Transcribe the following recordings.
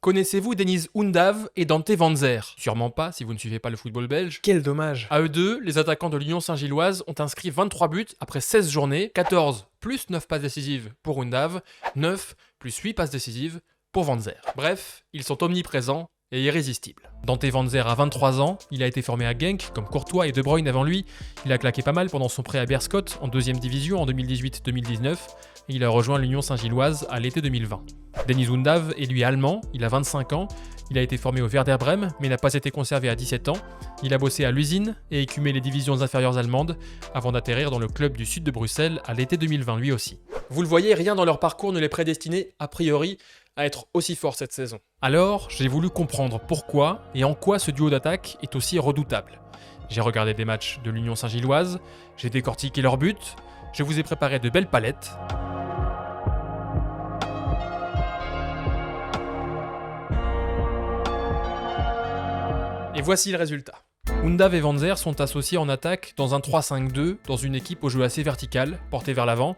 Connaissez-vous Deniz Undav et Dante Van Zer? Sûrement pas si vous ne suivez pas le football belge. Quel dommage. À eux deux, les attaquants de l'Union Saint-Gilloise ont inscrit 23 buts après 16 journées, 14 plus 9 passes décisives pour Undav, 9 plus 8 passes décisives pour Van Zer. Bref, ils sont omniprésents et irrésistible. Dante Van Zer a 23 ans, il a été formé à Genk, comme Courtois et De Bruyne avant lui. Il a claqué pas mal pendant son prêt à Beerschot en 2ème division en 2018-2019 et il a rejoint l'Union Saint-Gilloise à l'été 2020. Deniz Undav est lui allemand, il a 25 ans, il a été formé au Werder Brême mais n'a pas été conservé à 17 ans. Il a bossé à l'usine et écumé les divisions inférieures allemandes avant d'atterrir dans le club du sud de Bruxelles à l'été 2020 lui aussi. Vous le voyez, rien dans leur parcours ne les prédestinait a priori à être aussi fort cette saison. Alors, j'ai voulu comprendre pourquoi et en quoi ce duo d'attaque est aussi redoutable. J'ai regardé des matchs de l'Union Saint-Gilloise, j'ai décortiqué leurs buts, je vous ai préparé de belles palettes. Et voici le résultat. Undav et Van Zer sont associés en attaque dans un 3-5-2, dans une équipe au jeu assez vertical, porté vers l'avant.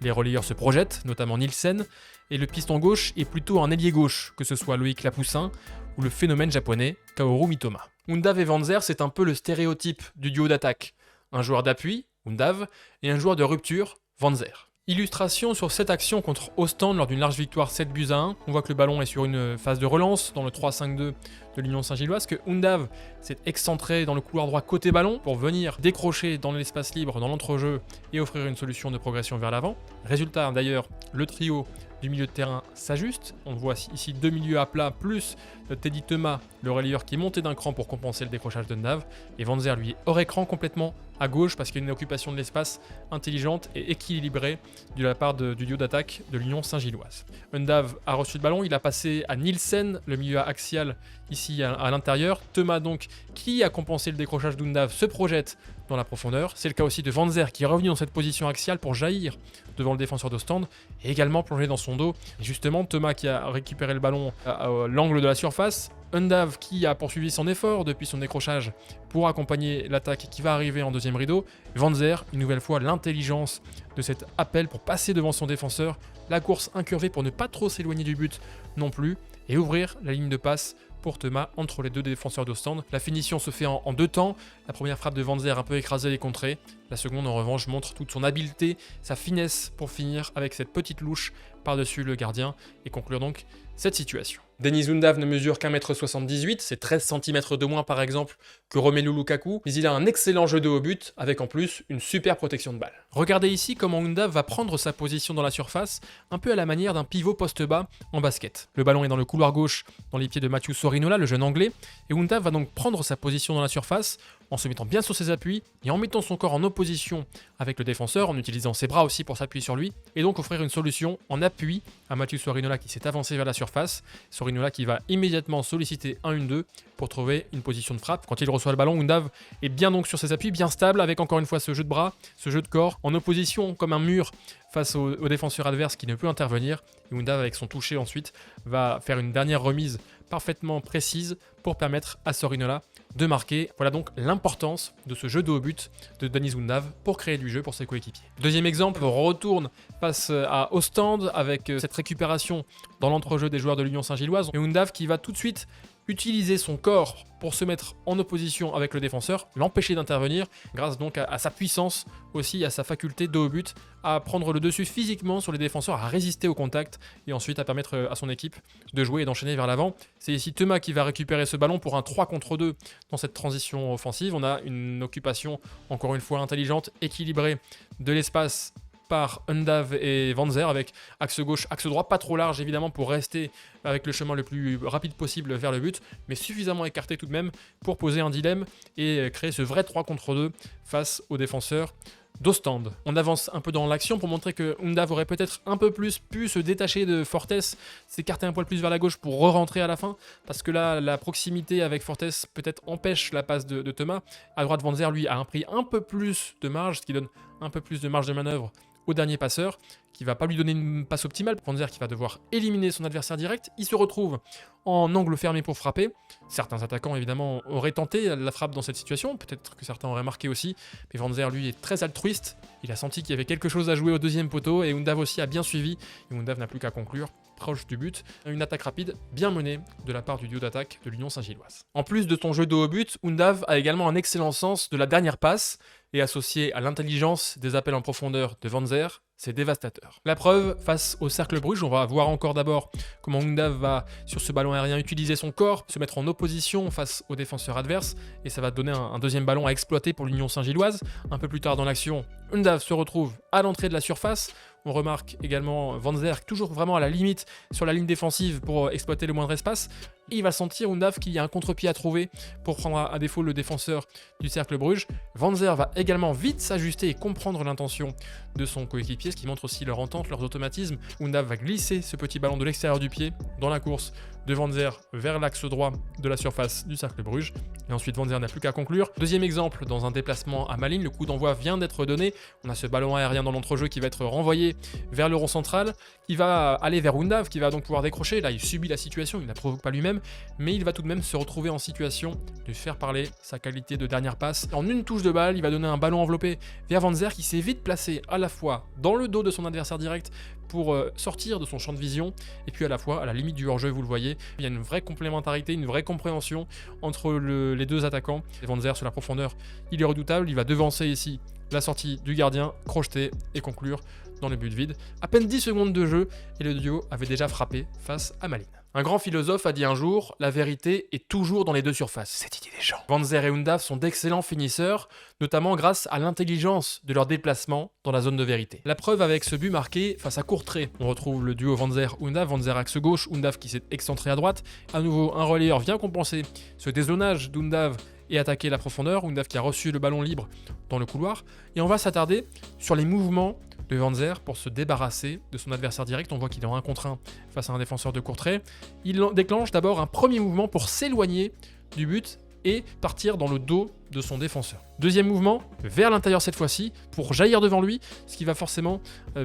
Les relayeurs se projettent, notamment Nielsen, et le piston gauche est plutôt un ailier gauche, que ce soit Loïc Lapoussin ou le phénomène japonais Kaoru Mitoma. Undav et Van Zer, c'est un peu le stéréotype du duo d'attaque. Un joueur d'appui, Undav, et un joueur de rupture, Van Zer. Illustration sur cette action contre Ostende lors d'une large victoire 7-1. On voit que le ballon est sur une phase de relance dans le 3-5-2 de l'Union Saint-Gilloise, que Undav s'est excentré dans le couloir droit côté ballon pour venir décrocher dans l'espace libre, dans l'entrejeu et offrir une solution de progression vers l'avant. Résultat d'ailleurs, le trio du milieu de terrain s'ajuste. On voit ici deux milieux à plat plus Teddy Thomas, le relayeur qui est monté d'un cran pour compenser le décrochage de Undav. Et Van Zer lui hors écran complètement à gauche parce qu'il y a une occupation de l'espace intelligente et équilibrée de la part du duo d'attaque de l'Union Saint-Gilloise. Undav a reçu le ballon, il a passé à Nielsen, le milieu axial ici à l'intérieur. Thomas donc, qui a compensé le décrochage d'Undav, se projette dans la profondeur. C'est le cas aussi de Van Zer qui est revenu dans cette position axiale pour jaillir devant le défenseur d'Ostende et également plonger dans son dos. Et justement, Thomas qui a récupéré le ballon à l'angle de la surface. Undav qui a poursuivi son effort depuis son décrochage pour accompagner l'attaque qui va arriver en deuxième rideau. Van Zer, une nouvelle fois, l'intelligence de cet appel pour passer devant son défenseur, la course incurvée pour ne pas trop s'éloigner du but non plus, et ouvrir la ligne de passe pour Thomas entre les deux défenseurs d'Ostende. La finition se fait en deux temps. La première frappe de Van Zer un peu écrasée et contrée. La seconde en revanche montre toute son habileté, sa finesse pour finir avec cette petite louche par-dessus le gardien et conclure donc cette situation. Deniz Undav ne mesure qu'1 m 78, c'est 13 cm de moins par exemple que Romelu Lukaku, mais il a un excellent jeu de haut but avec en plus une super protection de balle. Regardez ici comment Undav va prendre sa position dans la surface, un peu à la manière d'un pivot poste bas en basket. Le ballon est dans le couloir gauche, dans les pieds de Mathieu Sorinola, le jeune anglais, et Undav va donc prendre sa position dans la surface en se mettant bien sur ses appuis et en mettant son corps en opposition avec le défenseur, en utilisant ses bras aussi pour s'appuyer sur lui, et donc offrir une solution en appui à Mathieu Sorinola qui s'est avancé vers la surface. Sorinola qui va immédiatement solliciter un 1-2 pour trouver une position de frappe. Quand il reçoit le ballon, Undav est bien donc sur ses appuis, bien stable, avec encore une fois ce jeu de bras, ce jeu de corps, en opposition comme un mur face au défenseur adverse qui ne peut intervenir. Et Undav, avec son toucher ensuite, va faire une dernière remise parfaitement précise pour permettre à Sorinola de marquer. Voilà donc l'importance de ce jeu de haut but de Deniz Undav pour créer du jeu pour ses coéquipiers. Deuxième exemple, on retourne face à Ostende avec cette récupération dans l'entrejeu des joueurs de l'Union Saint-Gilloise. Et Undav qui va tout de suite utiliser son corps pour se mettre en opposition avec le défenseur, l'empêcher d'intervenir, grâce donc à sa puissance aussi, à sa faculté de haut but, à prendre le dessus physiquement sur les défenseurs, à résister au contact et ensuite à permettre à son équipe de jouer et d'enchaîner vers l'avant. C'est ici Thomas qui va récupérer ce ballon pour un 3 contre 2 dans cette transition offensive. On a une occupation encore une fois intelligente, équilibrée de l'espace par Undav et Van Zer avec axe gauche, axe droit, pas trop large évidemment pour rester avec le chemin le plus rapide possible vers le but, mais suffisamment écarté tout de même pour poser un dilemme et créer ce vrai 3 contre 2 face aux défenseurs d'Ostende. On avance un peu dans l'action pour montrer que Undav aurait peut-être un peu plus pu se détacher de Fortes, s'écarter un poil plus vers la gauche pour re-rentrer à la fin, parce que là, la proximité avec Fortes peut-être empêche la passe de Thomas. À droite, Van Zer, lui, a pris un peu plus de marge, ce qui donne un peu plus de marge de manœuvre au dernier passeur, qui va pas lui donner une passe optimale. Van Zer qui va devoir éliminer son adversaire direct. Il se retrouve en angle fermé pour frapper. Certains attaquants évidemment auraient tenté la frappe dans cette situation, peut-être que certains auraient marqué aussi, mais Van Zer lui est très altruiste. Il a senti qu'il y avait quelque chose à jouer au deuxième poteau et Undav aussi a bien suivi. Et Undav n'a plus qu'à conclure. proche du but. Une attaque rapide bien menée de la part du duo d'attaque de l'Union Saint-Gilloise. En plus de son jeu dos au but, Undav a également un excellent sens de la dernière passe et associé à l'intelligence des appels en profondeur de Vanzer, c'est dévastateur. La preuve, face au Cercle Bruges, on va voir encore d'abord comment Undav va, sur ce ballon aérien, utiliser son corps, se mettre en opposition face aux défenseurs adverses, et ça va donner un deuxième ballon à exploiter pour l'Union Saint-Gilloise. Un peu plus tard dans l'action, Undav se retrouve à l'entrée de la surface. On remarque également Vanzer toujours vraiment à la limite sur la ligne défensive pour exploiter le moindre espace. Et il va sentir Undav qu'il y a un contre-pied à trouver pour prendre à défaut le défenseur du Cercle Bruges. Vanzer va également vite s'ajuster et comprendre l'intention de son coéquipier, ce qui montre aussi leur entente, leurs automatismes. Undav va glisser ce petit ballon de l'extérieur du pied dans la course de Vanzer vers l'axe droit de la surface du Cercle Bruges. Et ensuite, Vanzer n'a plus qu'à conclure. Deuxième exemple, dans un déplacement à Malines, le coup d'envoi vient d'être donné. On a ce ballon aérien dans l'entrejeu qui va être renvoyé vers le rond central, qui va aller vers Undav, qui va donc pouvoir décrocher. Là, il subit la situation, il ne la provoque pas lui-même, mais il va tout de même se retrouver en situation de faire parler sa qualité de dernière passe. En une touche de balle, il va donner un ballon enveloppé vers Vanzer, qui s'est vite placé à la fois dans le dos de son adversaire direct pour sortir de son champ de vision, et puis à la fois à la limite du hors-jeu, vous le voyez. Il y a une vraie complémentarité, une vraie compréhension entre les deux attaquants. Et Vanzer sur la profondeur, il est redoutable, il va devancer ici la sortie du gardien, crocheter et conclure dans le but vide. À peine 10 secondes de jeu et le duo avait déjà frappé face à Malines. Un grand philosophe a dit un jour, la vérité est toujours dans les deux surfaces. Cette idée des gens. Vanzer et Undav sont d'excellents finisseurs, notamment grâce à l'intelligence de leur déplacement dans la zone de vérité. La preuve avec ce but marqué face à Courtrai. On retrouve le duo Vanzer-Undav, Vanzer axe gauche, Undav qui s'est excentré à droite. À nouveau, un relayeur vient compenser ce dézonage d'Undav et attaquer la profondeur. Undav qui a reçu le ballon libre dans le couloir. Et on va s'attarder sur les mouvements de Vanzer pour se débarrasser de son adversaire direct. On voit qu'il est en 1 contre 1 face à un défenseur de Courtrai. Il déclenche d'abord un premier mouvement pour s'éloigner du but et partir dans le dos de son défenseur. Deuxième mouvement, vers l'intérieur cette fois-ci, pour jaillir devant lui, ce qui va forcément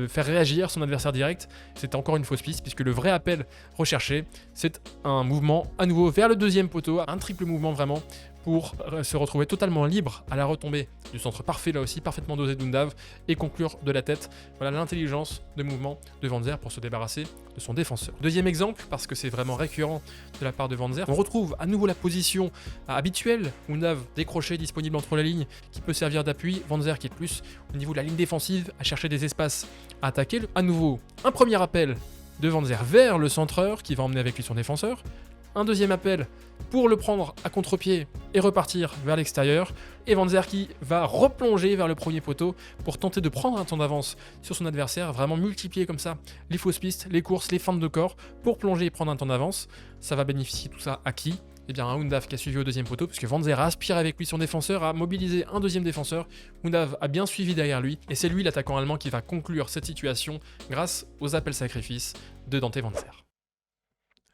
faire réagir son adversaire direct. C'est encore une fausse piste, puisque le vrai appel recherché, c'est un mouvement à nouveau vers le deuxième poteau, un triple mouvement vraiment, pour se retrouver totalement libre à la retombée du centre parfait, là aussi parfaitement dosé d'Undav, et conclure de la tête. Voilà l'intelligence de mouvement de Vanzer pour se débarrasser de son défenseur. Deuxième exemple, parce que c'est vraiment récurrent de la part de Vanzer, on retrouve à nouveau la position habituelle, Undav décroché, disponible entre les lignes, qui peut servir d'appui, Vanzer qui est plus au niveau de la ligne défensive, à chercher des espaces à attaquer. À nouveau, un premier appel de Vanzer vers le centreur, qui va emmener avec lui son défenseur. Un deuxième appel pour le prendre à contre-pied et repartir vers l'extérieur. Et Vanzer qui va replonger vers le premier poteau pour tenter de prendre un temps d'avance sur son adversaire, vraiment multiplier comme ça les fausses pistes, les courses, les feintes de corps pour plonger et prendre un temps d'avance. Ça va bénéficier tout ça à qui ? Eh bien, un Undav qui a suivi au deuxième poteau, puisque Vanzer a aspiré avec lui son défenseur, a mobilisé un deuxième défenseur. Undav a bien suivi derrière lui, et c'est lui l'attaquant allemand qui va conclure cette situation grâce aux appels sacrifices de Dante Vanzer.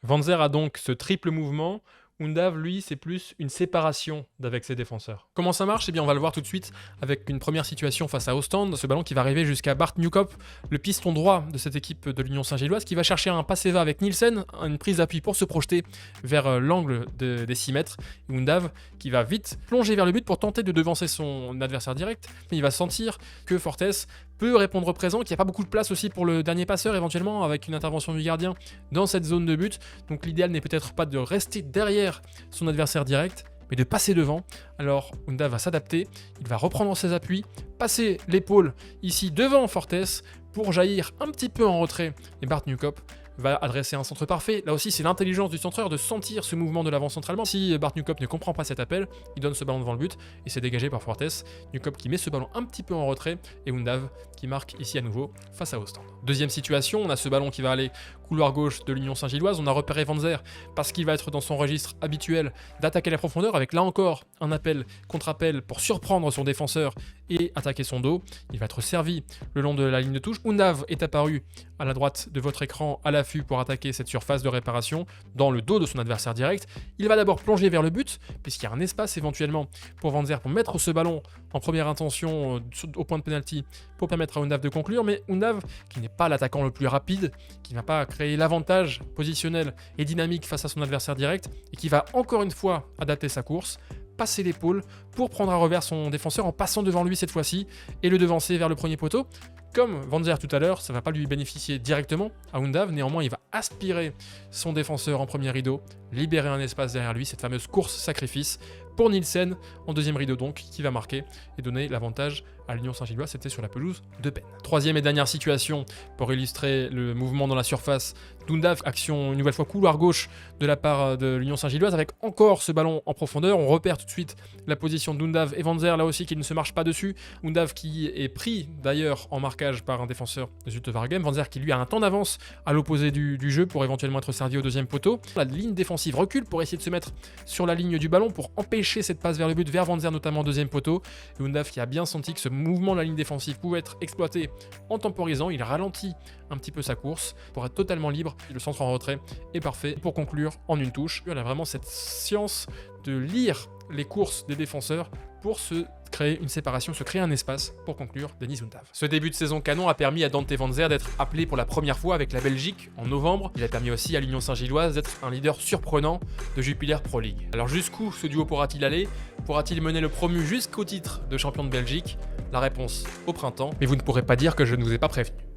Vanzer a donc ce triple mouvement. Undav, lui, c'est plus une séparation d'avec ses défenseurs. Comment ça marche ? Eh bien, on va le voir tout de suite avec une première situation face à Ostende, ce ballon qui va arriver jusqu'à Bart Newkop, le piston droit de cette équipe de l'Union Saint-Gilloise, qui va chercher un passe-va avec Nielsen, une prise d'appui pour se projeter vers l'angle des 6 mètres. Undav qui va vite plonger vers le but pour tenter de devancer son adversaire direct, mais il va sentir que Fortes peut répondre présent, qu'il n'y a pas beaucoup de place aussi pour le dernier passeur éventuellement avec une intervention du gardien dans cette zone de but. Donc l'idéal n'est peut-être pas de rester derrière son adversaire direct, mais de passer devant. Alors Undav va s'adapter, il va reprendre ses appuis, passer l'épaule ici devant Fortes pour jaillir un petit peu en retrait. Et Bart Newkop va adresser un centre parfait. Là aussi, c'est l'intelligence du centreur de sentir ce mouvement de l'avant centralement. Si Bart Newkop ne comprend pas cet appel, il donne ce ballon devant le but et c'est dégagé par Fortes. Newkop qui met ce ballon un petit peu en retrait et Undav qui marque ici à nouveau face à Ostende. Deuxième situation, on a ce ballon qui va aller couloir gauche de l'Union Saint-Gilloise. On a repéré Vanzer parce qu'il va être dans son registre habituel d'attaquer la profondeur avec là encore un appel contre-appel pour surprendre son défenseur et attaquer son dos. Il va être servi le long de la ligne de touche. Undav est apparu à la droite de votre écran à l'affût pour attaquer cette surface de réparation dans le dos de son adversaire direct. Il va d'abord plonger vers le but puisqu'il y a un espace éventuellement pour Vanzer pour mettre ce ballon en première intention au point de pénalty pour permettre à Undav de conclure, mais Undav qui n'est pas l'attaquant le plus rapide, qui n'a pas créé l'avantage positionnel et dynamique face à son adversaire direct et qui va encore une fois adapter sa course, passer l'épaule pour prendre à revers son défenseur en passant devant lui cette fois-ci et le devancer vers le premier poteau. Comme Vanzer tout à l'heure, ça ne va pas lui bénéficier directement à Undav, néanmoins il va aspirer son défenseur en premier rideau, libérer un espace derrière lui, cette fameuse course sacrifice pour Nielsen en deuxième rideau donc, qui va marquer et donner l'avantage à l'Union Saint-Gilloise, c'était sur la pelouse de Penn. Troisième et dernière situation pour illustrer le mouvement dans la surface d'Undav, action une nouvelle fois couloir gauche de la part de l'Union Saint-Gilloise avec encore ce ballon en profondeur. On repère tout de suite la position d'Undav et Vanzer là aussi qui ne se marche pas dessus. Undav qui est pris d'ailleurs en marquage par un défenseur de Zulte Waregem. Vanzer qui lui a un temps d'avance à l'opposé du jeu pour éventuellement être servi au deuxième poteau. La ligne défensive recule pour essayer de se mettre sur la ligne du ballon pour empêcher cette passe vers le but vers Vanzer notamment au deuxième poteau. Et Undav qui a bien senti que ce mouvement de la ligne défensive pouvait être exploité en temporisant. Il ralentit un petit peu sa course pour être totalement libre. Le centre en retrait est parfait pour conclure en une touche. On a vraiment cette science de lire les courses des défenseurs pour se créer une séparation, se créer un espace pour conclure Deniz Undav. Ce début de saison canon a permis à Dante Vanzer d'être appelé pour la première fois avec la Belgique en novembre. Il a permis aussi à l'Union Saint-Gilloise d'être un leader surprenant de Jupiler Pro League. Alors jusqu'où ce duo pourra-t-il aller? Pourra-t-il mener le promu jusqu'au titre de champion de Belgique? La réponse au printemps, mais vous ne pourrez pas dire que je ne vous ai pas prévenu.